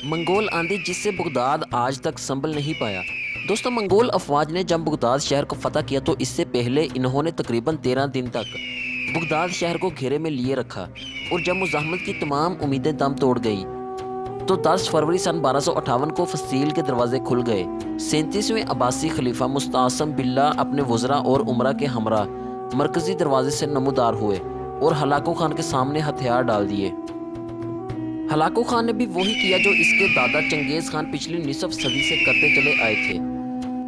منگول آندھی جس سے بغداد آج تک سنبھل نہیں پایا۔ دوستوں، منگول افواج نے جب بغداد شہر کو فتح کیا تو اس سے پہلے انہوں نے تقریباً 13 دن تک بغداد شہر کو گھیرے میں لیے رکھا، اور جب مزاحمت کی تمام امیدیں دم توڑ گئی تو 10 فروری سن 1258 کو فسطیل کے دروازے کھل گئے۔ 37ویں عباسی خلیفہ مستعصم باللہ اپنے وزراء اور امراء کے ہمراہ مرکزی دروازے سے نمودار ہوئے اور ہلاکو خان کے سامنے ہتھیار ڈال دیے۔ ہلاکو خان نے بھی وہی کیا جو اس کے دادا چنگیز خان پچھلی نصف صدی سے کرتے چلے آئے تھے۔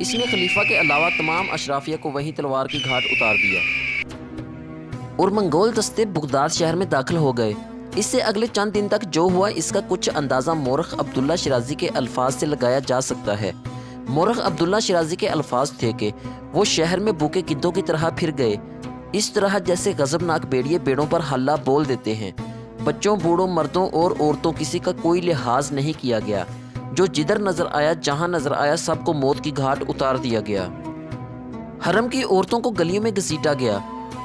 اس نے خلیفہ کے علاوہ تمام اشرافیہ کو وہیں تلوار کی گھاٹ اتار دیا اور منگول دستے بغداد شہر میں داخل ہو گئے۔ اس سے اگلے چند دن تک جو ہوا اس کا کچھ اندازہ مورخ عبداللہ شیرازی کے الفاظ سے لگایا جا سکتا ہے۔ مورخ عبداللہ شیرازی کے الفاظ تھے کہ وہ شہر میں بھوکے گدھوں کی طرح پھر گئے، اس طرح جیسے غضبناک بھیڑیے بیڑوں پر ہلہ بول دیتے ہیں۔ بچوں، بوڑھوں، مردوں اور عورتوں کسی کا کوئی لحاظ نہیں کیا گیا۔ جو جدھر نظر آیا، جہاں نظر آیا، سب کو موت کی گھاٹ اتار دیا گیا۔ حرم کی عورتوں کو گلیوں میں گھسیٹا گیا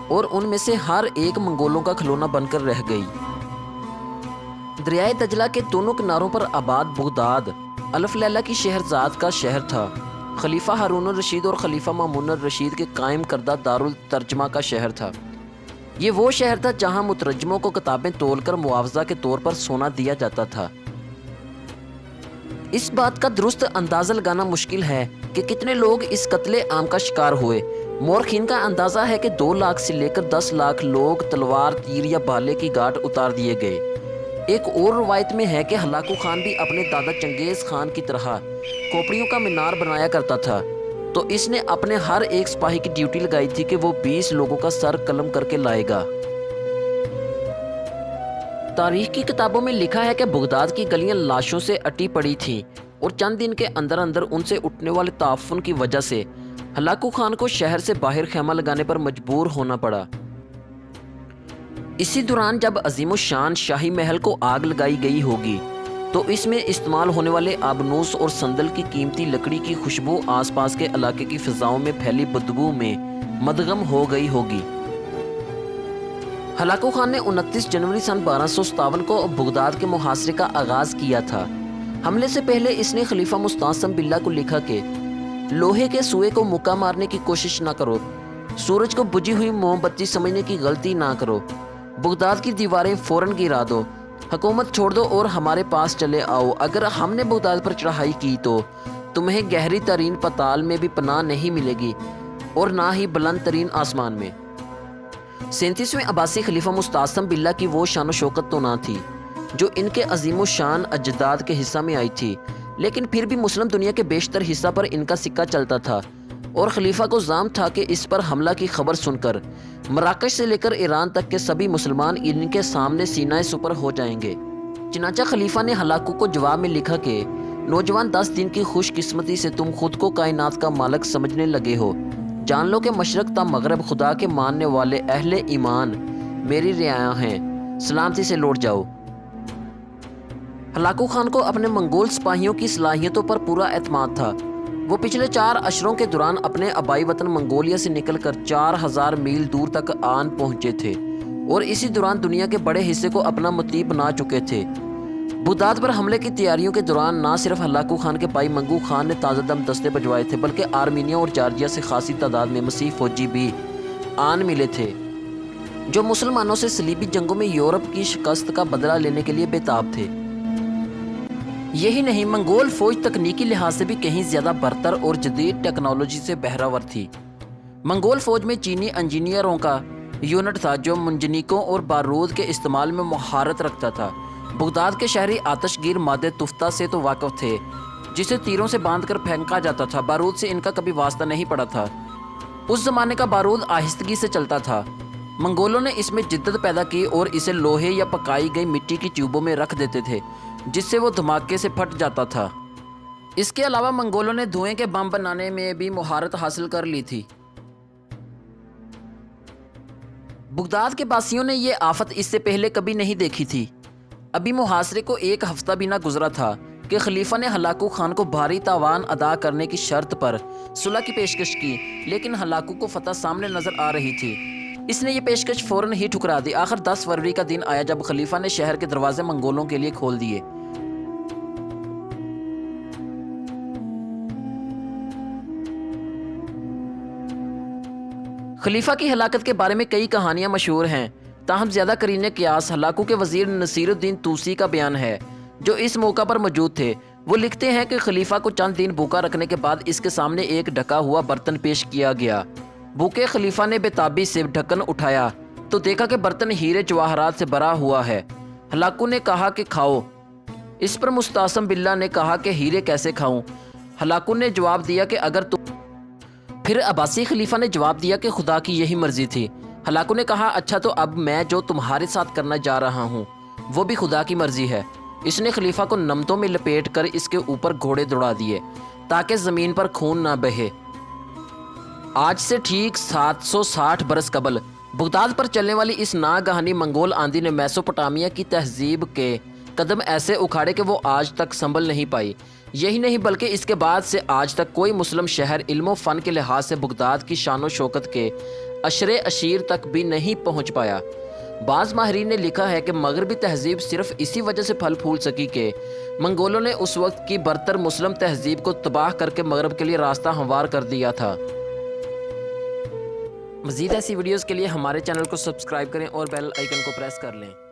اور ان میں سے ہر ایک منگولوں کا کھلونا بن کر رہ گئی۔ دریائے دجلہ کے دونوں کناروں پر آباد بغداد الف لیلہ کی شہرزاد کا شہر تھا۔ خلیفہ ہارون الرشید اور خلیفہ مامون الرشید کے قائم کردہ دارالترجمہ کا شہر تھا۔ یہ وہ شہر تھا جہاں مترجموں کو کتابیں تول کر معاوضہ کے طور پر سونا دیا جاتا تھا۔ اس بات کا درست اندازہ لگانا مشکل ہے کہ کتنے لوگ اس قتل عام کا شکار ہوئے۔ مورخین کا اندازہ ہے کہ 2 لاکھ سے لے کر 10 لاکھ لوگ تلوار، تیر یا بھالے کی گھاٹ اتار دیے گئے۔ ایک اور روایت میں ہے کہ ہلاکو خان بھی اپنے دادا چنگیز خان کی طرح کھوپڑیوں کا مینار بنایا کرتا تھا، تو اس نے اپنے ہر ایک سپاہی کی ڈیوٹی لگائی تھی کہ وہ 20 لوگوں کا سر قلم کر کے لائے گا۔ تاریخ کی کتابوں میں لکھا ہے کہ بغداد کی گلیاں لاشوں سے اٹی پڑی تھیں اور چند دن کے اندر اندر ان سے اٹھنے والے تعفن کی وجہ سے ہلاکو خان کو شہر سے باہر خیمہ لگانے پر مجبور ہونا پڑا۔ اسی دوران جب عظیم الشان شاہی محل کو آگ لگائی گئی ہوگی تو اس میں استعمال ہونے والے آبنوس اور سندل کی قیمتی لکڑی کی خوشبو آس پاس کے علاقے کی فضاؤں میں پھیلی بدبو میں مدغم ہو گئی ہوگی۔ ہلاکو خان نے 29 جنوری سن 1257 کو بغداد کے محاصرے کا آغاز کیا تھا۔ حملے سے پہلے اس نے خلیفہ مستعصم باللہ کو لکھا کہ لوہے کے سوئے کو مکہ مارنے کی کوشش نہ کرو، سورج کو بجھی ہوئی موم بتی سمجھنے کی غلطی نہ کرو، بغداد کی دیواریں فوراً گرا دو، حکومت چھوڑ دو اور ہمارے پاس چلے آؤ۔ اگر ہم نے بغداد پر چڑھائی کی تو تمہیں گہری ترین پتال میں بھی پناہ نہیں ملے گی اور نہ ہی بلند ترین آسمان میں۔ 37ویں عباسی خلیفہ مستعصم باللہ کی وہ شان و شوکت تو نہ تھی جو ان کے عظیم الشان اجداد کے حصہ میں آئی تھی، لیکن پھر بھی مسلم دنیا کے بیشتر حصہ پر ان کا سکہ چلتا تھا اور خلیفہ کو زعم تھا کہ اس پر حملہ کی خبر سن کر مراکش سے لے کر ایران تک کے سبھی مسلمان ان کے سامنے سینہ سپر ہو جائیں گے۔ چنانچہ خلیفہ نے ہلاکو کو جواب میں لکھا کہ نوجوان 10 دن کی خوش قسمتی سے تم خود کو کائنات کا مالک سمجھنے لگے ہو، جان لو کہ مشرق تا مغرب خدا کے ماننے والے اہل ایمان میری رعایا ہیں، سلامتی سے لوٹ جاؤ۔ ہلاکو خان کو اپنے منگول سپاہیوں کی صلاحیتوں پر پورا اعتماد تھا۔ وہ پچھلے 4 اشروں کے دوران اپنے آبائی وطن منگولیا سے نکل کر 4000 میل دور تک آن پہنچے تھے اور اسی دوران دنیا کے بڑے حصے کو اپنا مطیع بنا چکے تھے۔ بغداد پر حملے کی تیاریوں کے دوران نہ صرف ہلاکو خان کے بھائی منگو خان نے تازہ دم دستے بجوائے تھے، بلکہ آرمینیا اور جارجیا سے خاصی تعداد میں مسیح فوجی بھی آن ملے تھے جو مسلمانوں سے صلیبی جنگوں میں یورپ کی شکست کا بدلہ لینے کے لیے بےتاب تھے۔ یہی نہیں، منگول فوج تکنیکی لحاظ سے بھی کہیں زیادہ برتر اور جدید ٹیکنالوجی سے بہرہ ور تھی۔ منگول فوج میں چینی انجینئروں کا یونٹ تھا جو منجنیقوں اور بارود کے استعمال میں مہارت رکھتا تھا۔ بغداد کے شہری آتش گیر مادے تفتہ سے تو واقف تھے جسے تیروں سے باندھ کر پھینکا جاتا تھا، بارود سے ان کا کبھی واسطہ نہیں پڑا تھا۔ اس زمانے کا بارود آہستگی سے چلتا تھا۔ منگولوں نے اس میں جدت پیدا کی اور اسے لوہے یا پکائی گئی مٹی کی ٹیوبوں میں رکھ دیتے تھے جس سے وہ دھماکے سے پھٹ جاتا تھا۔ اس کے علاوہ منگولوں نے دھوئیں کے بم بنانے میں بھی مہارت حاصل کر لی تھی۔ بغداد کے باسیوں نے یہ آفت اس سے پہلے کبھی نہیں دیکھی تھی۔ ابھی محاصرے کو 1 ہفتہ بھی نہ گزرا تھا کہ خلیفہ نے ہلاکو خان کو بھاری تاوان ادا کرنے کی شرط پر صلح کی پیشکش کی، لیکن ہلاکو کو فتح سامنے نظر آ رہی تھی۔ اس نے یہ پیشکش فوراً ہی ٹھکرا دی۔ آخر 10 فروری کا دن آیا جب خلیفہ نے شہر کے دروازے منگولوں کے لیے کھول دیے۔ خلیفہ کی ہلاکت کے بارے میں کئی کہانیاں مشہور ہیں، تاہم زیادہ قرین قیاس ہلاکو کے وزیر نصیر الدین طوسی کا بیان ہے، جو اس موقع پر موجود تھے۔ وہ لکھتے ہیں کہ خلیفہ کو چند دن بھوکا رکھنے کے بعد اس کے سامنے ایک ڈھکا ہوا برتن پیش کیا گیا۔ بھوکے خلیفہ نے بے تابی سے ڈھکن اٹھایا تو دیکھا کہ برتن ہیرے جواہرات سے بھرا ہوا ہے۔ ہلاکو نے کہا کہ کھاؤ۔ اس پر مستعصم باللہ نے کہا کہ ہیرے کیسے کھاؤں؟ ہلاکو نے جواب دیا کہ اگر تو پھر عباسی خلیفہ نے جواب دیا کہ خدا کی یہی مرضی تھی۔ ہلاکو نے کہا اچھا تو اب میں جو تمہارے ساتھ کرنا جا رہا ہوں وہ بھی خدا کی مرضی ہے۔ اس نے خلیفہ کو نمتوں میں لپیٹ کر اس کے اوپر گھوڑے دوڑا دیے تاکہ زمین پر خون نہ بہے۔ آج سے ٹھیک 760 برس قبل بغداد پر چلنے والی اس ناگہانی منگول آندھی نے میسوپوٹامیہ کی تہذیب کے قدم ایسے اکھاڑے کہ وہ آج تک سنبھل نہیں پائی۔ یہی نہیں بلکہ اس کے بعد سے آج تک کوئی مسلم شہر علم و فن کے لحاظ سے بغداد کی شان و شوکت کے عشرے عشیر تک بھی نہیں پہنچ پایا۔ بعض ماہرین نے لکھا ہے کہ مغربی تہذیب صرف اسی وجہ سے پھل پھول سکی کہ منگولوں نے اس وقت کی برتر مسلم تہذیب کو تباہ کر کے مغرب کے لیے راستہ ہموار کر دیا تھا۔ مزید ایسی ویڈیوز کے لیے ہمارے چینل کو سبسکرائب کریں اور بیل آئیکن کو پریس کر لیں۔